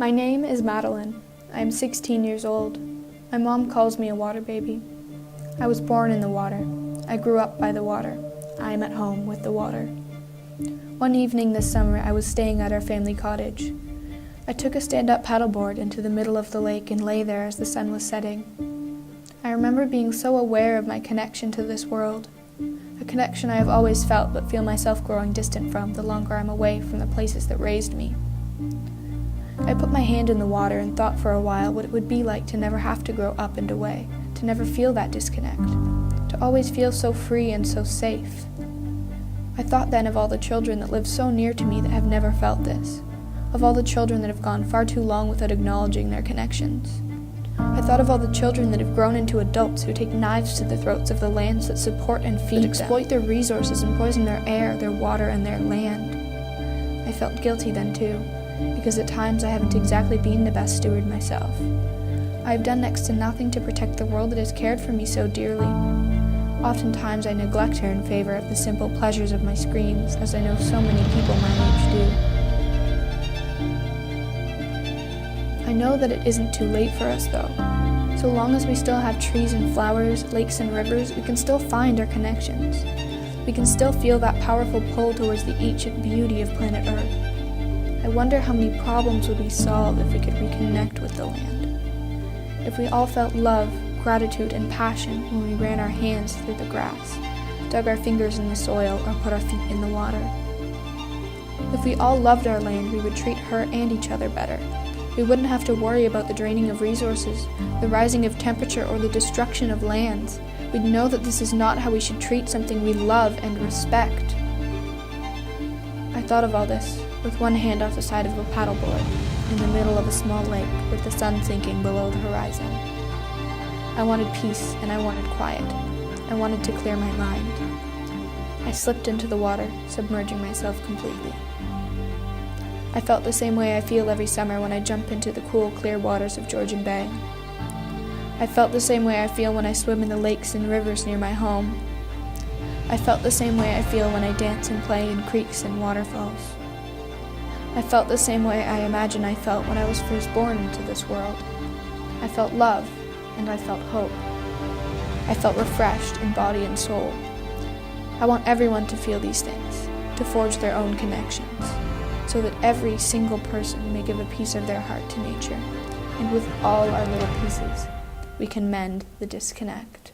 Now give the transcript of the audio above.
My name is Madeline. I am 16 years old. My mom calls me a water baby. I was born in the water. I grew up by the water. I am at home with the water. One evening this summer, I was staying at our family cottage. I took a stand-up paddleboard into the middle of the lake and lay there as the sun was setting. I remember being so aware of my connection to this world, a connection I have always felt but feel myself growing distant from the longer I'm away from the places that raised me. I put my hand in the water and thought for a while what it would be like to never have to grow up and away, to never feel that disconnect, to always feel so free and so safe. I thought then of all the children that live so near to me that have never felt this, of all the children that have gone far too long without acknowledging their connections. I thought of all the children that have grown into adults who take knives to the throats of the lands that support and feed them, exploit their resources and poison their air, their water, and their land. I felt guilty then too, because at times I haven't exactly been the best steward myself. I have done next to nothing to protect the world that has cared for me so dearly. Oftentimes I neglect her in favor of the simple pleasures of my screens, as I know so many people my age do. I know that it isn't too late for us though. So long as we still have trees and flowers, lakes and rivers, we can still find our connections. We can still feel that powerful pull towards the ancient beauty of planet Earth. I wonder how many problems would be solved if we could reconnect with the land. If we all felt love, gratitude, and passion when we ran our hands through the grass, dug our fingers in the soil, or put our feet in the water. If we all loved our land, we would treat her and each other better. We wouldn't have to worry about the draining of resources, the rising of temperature, or the destruction of lands. We'd know that this is not how we should treat something we love and respect. I thought of all this, with one hand off the side of a paddleboard, in the middle of a small lake, with the sun sinking below the horizon. I wanted peace, and I wanted quiet. I wanted to clear my mind. I slipped into the water, submerging myself completely. I felt the same way I feel every summer when I jump into the cool, clear waters of Georgian Bay. I felt the same way I feel when I swim in the lakes and rivers near my home. I felt the same way I feel when I dance and play in creeks and waterfalls. I felt the same way I imagine I felt when I was first born into this world. I felt love, and I felt hope. I felt refreshed in body and soul. I want everyone to feel these things, to forge their own connections, so that every single person may give a piece of their heart to nature, and with all our little pieces, we can mend the disconnect.